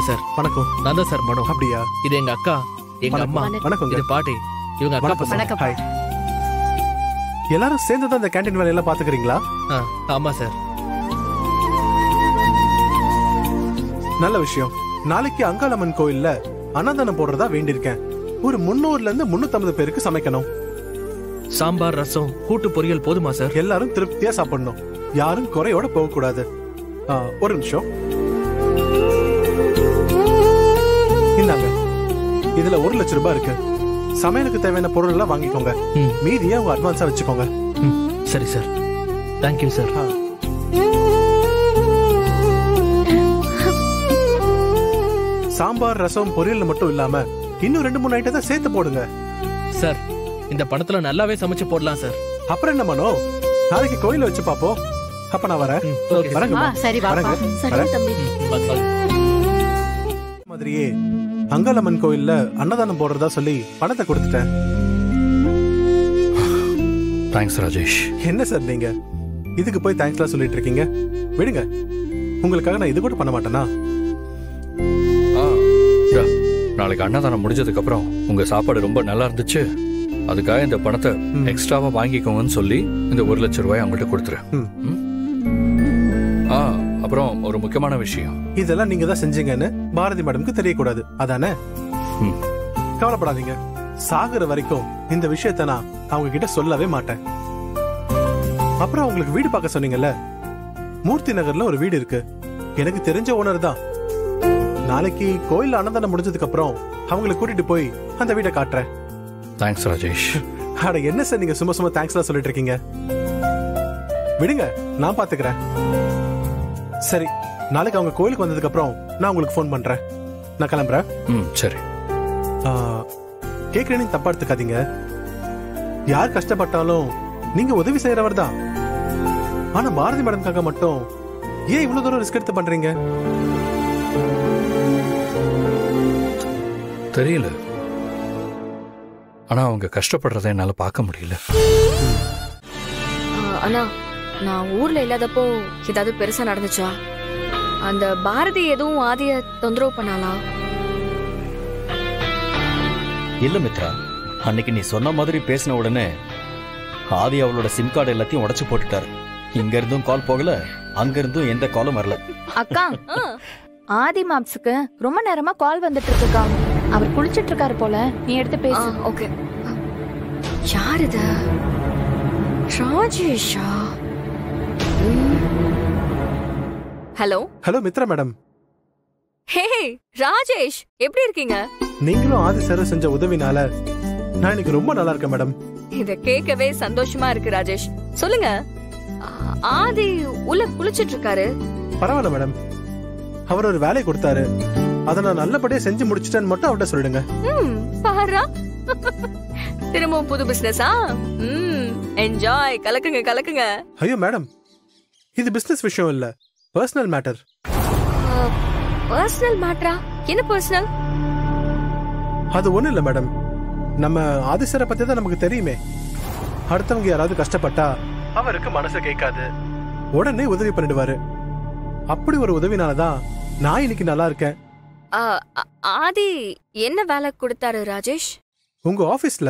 வணக்கம் சார். வணக்கம். நான் தான் சார் மனோ. அப்படியா? இது எங்க அக்கா, எங்க அம்மா. வணக்கம். இது பாட்டி. இவங்க அக்கா பசங்க. ஹாய். எல்லாரும் சேர்ந்து தான் இந்த கேண்டீன் வேலையெல்லாம் பாத்துக்கிறீங்களா? ஆமா சார். நல்ல விஷயம். நாளைக்கு அங்காளம்மன் கோயில்ல அன்னதானம் போடுறதா வேண்டியிருக்கேன். ஒரு 300ல இருந்து 350 பேருக்கு சமைக்கணும். சாம்பார், ரசம், கூட்டு பொரியல் போதுமா சார்? எல்லாரும் திருப்தியா சாப்பிடணும். யாரும் குறையோட போக கூடாது. ஒரு நிமிஷம். இந்தாங்க. இதுல 1 லட்சம் ரூபாய் இருக்கு. சமையலுக்கு தேவையான பொருள் எல்லாம் வாங்கிக்கோங்க. மீதியை உங்க அட்வான்ஸா வச்சுக்கோங்க. சரி sir. Thank you sir. Sambar, rasam, poriyal மட்டும் இல்லாம இன்னும் 2-3 ஐட்டத்தை சேர்த்து போடுங்க. சார், இந்த பணத்துல நல்லாவே சமைச்சு போடலாம் சார். அப்புறம் என்ன மனோ, நாளைக்கு கோயில வச்சு பாப்போம். அப்ப நான் வரேன். மாதிரியே அங்காளம்மன் கோயில்ல அன்னதானம் போடுறதா சொல்லி பணத்தை கொடுத்துட்டேன். தேங்க்ஸ் ராஜேஷ். என்ன சார் நீங்க இதுக்கு போய் தேங்க்ஸ்லாம் சொல்லிட்டு இருக்கீங்க? விடுங்க, உங்களுக்காக நான் இது கூட பண்ண மாட்டேனா? நாளைக்கு அன்னதானம் முடிஞ்சதுக்கு அப்புறம் உங்க சாப்பாடு ரொம்ப நல்லா இருந்துச்சு, அதுக்காக இந்த பணத்தை எக்ஸ்ட்ராவா வாங்கிக்கோங்கன்னு சொல்லி இந்த 1 லட்சம் ரூபாய் அவங்கள்ட்ட கொடுத்துரு. அப்புறம் ஒரு முக்கியமான விஷயம், இதெல்லாம் நீங்க தான் செஞ்சீங்கன்னு பாரதி மேடம்க்கு தெரியக்கூடாது, அதானே? கவலைப்படாதீங்க. சாகுற வரைக்கும் இந்த விஷயத்த நான் அவங்க கிட்ட சொல்லவே மாட்டேன். அப்புறம் உங்களுக்கு வீடு பார்க்க சொன்னீங்கல்ல, மூர்த்தி நகர்ல ஒரு வீடு இருக்கு. எனக்கு தெரிஞ்ச ஓனர் தான். நாளைக்கு கோயில் அன்னதானம் முடிஞ்சதுக்கு அப்புறம் அவங்களை கூட்டிட்டு போய் அந்த வீட்டை காட்டுறேன். தேங்க்ஸ் ராஜேஷ். அட என்ன சார் நீங்க சும்மா சும்மா தேங்க்ஸ்லாம் சொல்லிட்டு இருக்கீங்க? விடுங்க, நான் பாத்துக்கிறேன். சரி, நாளைக்கு அவங்க கோயிலுக்கு வந்ததுக்கு அப்புறம் நான் உங்களுக்கு ஃபோன் பண்றேன். நான் கிளம்புறேன். சரி. கேக்குறேன்னு தப்பா எடுத்துக்காதீங்க. யார் கஷ்டப்பட்டாலும் நீங்க உதவி செய்யறவர் தான். ஆனா பாரதி மேடம்காக மட்டும் ஏன் இவ்வளவு தூரம் ரிஸ்க் எடுத்து பண்றீங்க? தெரியல, ஆனா அவங்க கஷ்டப்படுறத என்னால பார்க்க முடியல. அண்ணா, நான் ஊர்ல இல்லாதப்போ ஏதாவது பெருசா நடந்துச்சா? அந்த பாரதி எதுவும் ஆதிய தொந்தரவு பண்ணாளா? இல்ல மித்ரா, அன்னைக்கு நீ சொன்ன மாதிரி பேசின உடனே ஆதி அவளோட சிம் கார்டு எல்லாத்தையும் உடைச்சு போட்டுட்டாரு. இங்க இருந்தும் கால் போகல, அங்க இருந்தும் எந்த காலும் வரல. அக்கா, ஆதி மாப்ஸுக்கு ரொம்ப நேரமா கால் வந்துட்டு இருக்குக்கா. அவர் குளிச்சிட்டு இருக்காரு போல, நீ எடுத்து பேசு. ஓகே. யார் இது? ராஜேஷா? Hello. Hello Mitra madam. Hey Rajesh, எப்படி இருக்கீங்க? நீங்களும் ஆதி சார் செஞ்ச உதவினால நான் இன்னைக்கு ரொம்ப நல்லா இருக்கேன் மேடம். இத கேட்கவே சந்தோஷமா இருக்கு ராஜேஷ். சொல்லுங்க, ஆதி உள்ள குளிச்சிட்டு இருக்காரு. பரவாயில்ல மேடம், அவர் ஒரு வேலை கொடுத்தாரு, அதை நான் நல்லபடியா செஞ்சு முடிச்சிட்டேன்னு மட்டும் அவர்கிட்ட சொல்லிடுங்க. பாரா, திரும்பவும் புது பிசினஸா? என்ஜாய், கலக்குங்க கலக்குங்க. ஐயோ மேடம், இது பிசினஸ் விஷயம் இல்ல, பர்சனல் மேட்டர். பர்சனல் மேட்டரா? என்ன பர்சனல்? அது ஒண்ணு இல்ல மேடம், நம்ம ஆதிசரை பத்தி தான் நமக்கு தெரியுமே. அடுத்தவங்க யாராவது கஷ்டப்பட்டா அவருக்கு மனசு கேட்காது, உடனே உதவி பண்ணிடுவாரு. அப்படி ஒரு உதவினாலதான் நான் இன்னைக்கு நல்லா இருக்கேன். ஆதி என்ன வேலை கொடுத்தாரு ராஜேஷ்? உங்க ஆபீஸ்ல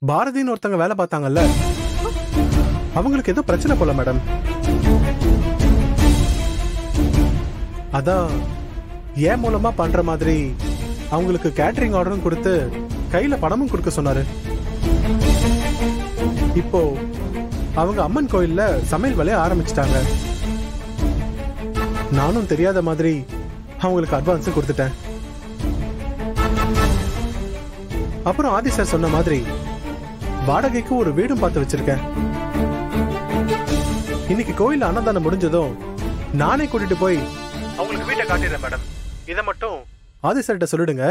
பாரதின்னு ஒருத்தங்க வேலை பார்த்தாங்கல்ல, அவங்களுக்கு ஏதோ பிரச்சனை போல மேடம். அதான் ஏன் மூலமா பண்ற மாதிரி அவங்களுக்கு கேட்டரிங் ஆர்டரும் கொடுத்து கையில பணமும் கொடுக்க சொன்னாரு. இப்போ அவங்க அம்மன் கோயில்ல சமையல் வேலையை ஆரம்பிச்சிட்டாங்க. நானும் தெரியாத மாதிரி அவங்களுக்கு அட்வான்ஸ் கொடுத்துட்டேன். அப்புறம் ஆதி சார் சொன்ன மாதிரி வாடகைக்கு ஒரு வீடும் பார்த்து வச்சிருக்கேன். இன்னைக்கு கோயில் அன்னதானம் முடிஞ்சதும் நானே கூட்டிட்டு போய் அவங்களுக்கு வீட்டை காட்டிடுறேன் மேடம். இத மட்டும் ஆதி சார்கிட்ட சொல்லிடுங்க.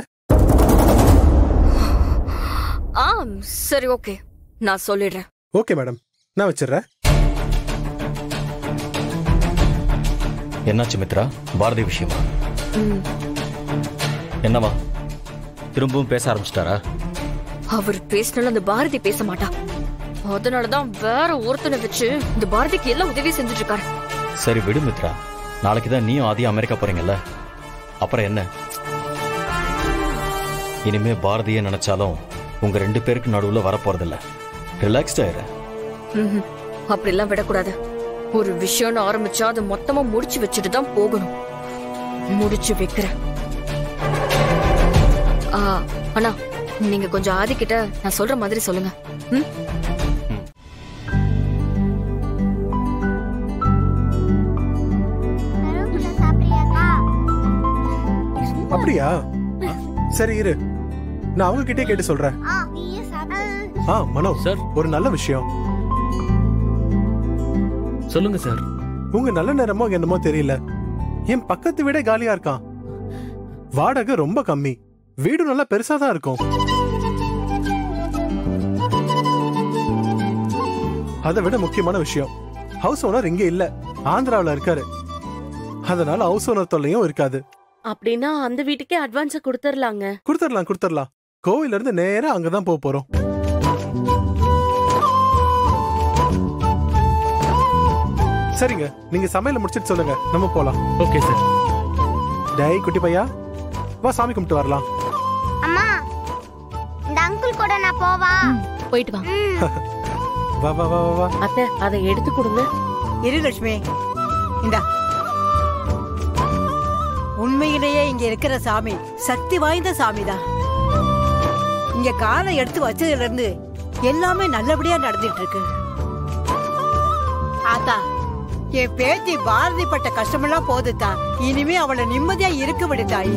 சரி, ஓகே, நான் சொல்லிடுறேன். ஓகே மேடம், நான் வச்சிடுறேன். என்னாச்சு மித்ரா, பாரதி விஷயமா? என்னவா, திரும்பவும் பேச ஆரம்பிச்சிட்டாரா? அவர் பேசினாலும் அந்த பாரதி பேச மாட்டா. அதனாலதான் வேற ஒருத்தனை வச்சு இந்த பாரதிக்கு எல்லாம் உதவி செஞ்சுட்டு இருக்காரு. சரி விடு மித்ரா, நாளைக்கு தான் நீயும் ஆதியும் அமெரிக்கா போறீங்கல்ல, அப்புறம் என்ன? இனிமே பாரதியை நினைச்சாலும் உங்க 2 பேருக்கு நடுவுல வரப்போறதில்ல. ரிலாக்ஸ்டா இரு. அப்படிலாம் விடக்கூடாது. ஒரு விஷயம்னு ஆரம்பிச்சா அது மொத்தமா முடிச்சு வச்சுட்டு தான் போகணும். முடிச்சு வைக்கிறேன். அண்ணா, நீங்க கொஞ்சம் ஆதி கிட்ட நான் சொல்ற மாதிரி சொல்லுங்க. அப்படியா? சரி இரு, நான் அவங்க கிட்டே கேட்டு சொல்றேன். மனோ சார். ஒரு நல்ல விஷயம். சொல்லுங்க சார். உங்க நல்ல நேரமோ என்னமோ தெரியல, என் பக்கத்து வீடே காலியா இருக்கான். வாடகை ரொம்ப கம்மி, வீடு நல்லா பெருசா தான் இருக்கும். அதை விட முக்கியமான விஷயம், ஹவுஸ் ஓனர் இங்க இல்ல, ஆந்திராவில இருக்காரு. அதனால ஹவுஸ் ஓனர் தொல்லையும் இருக்காது. அப்படின்னா அந்த வீட்டுக்கே அட்வான்ஸ கொடுத்துடலாங்க. கொடுத்துடலாம். கோவில இருந்து நேரா அங்கதான் போறோம். சரிங்க, நீங்க சமையல முடிச்சிட்டு சொல்லுங்க, நம்ம போலாம். Okay sir. டேய் குட்டி பையா, வா சாமி கும்பிட்டு வரலாம். அம்மா, இந்த அங்கிள் கூட நான் போவா? போயிட்டு வா. வா வா வா வா. அத்தை, அதை எடுத்து கொடுங்க. இரு லட்சுமி, இந்தா. உண்மையிலேயே இங்க இருக்கிற சாமி சக்தி வாய்ந்த சாமிதான். இங்க காலை எடுத்து வச்சதுல இருந்து எல்லாமே நல்லபடியா நடந்துட்டு இருக்கு. ஆத்தா, என் பேத்தி பாரதி பட்ட கஷ்டமெல்லாம் போதுதான். இனிமே அவளை நிம்மதியா இருக்க விடு தாயி.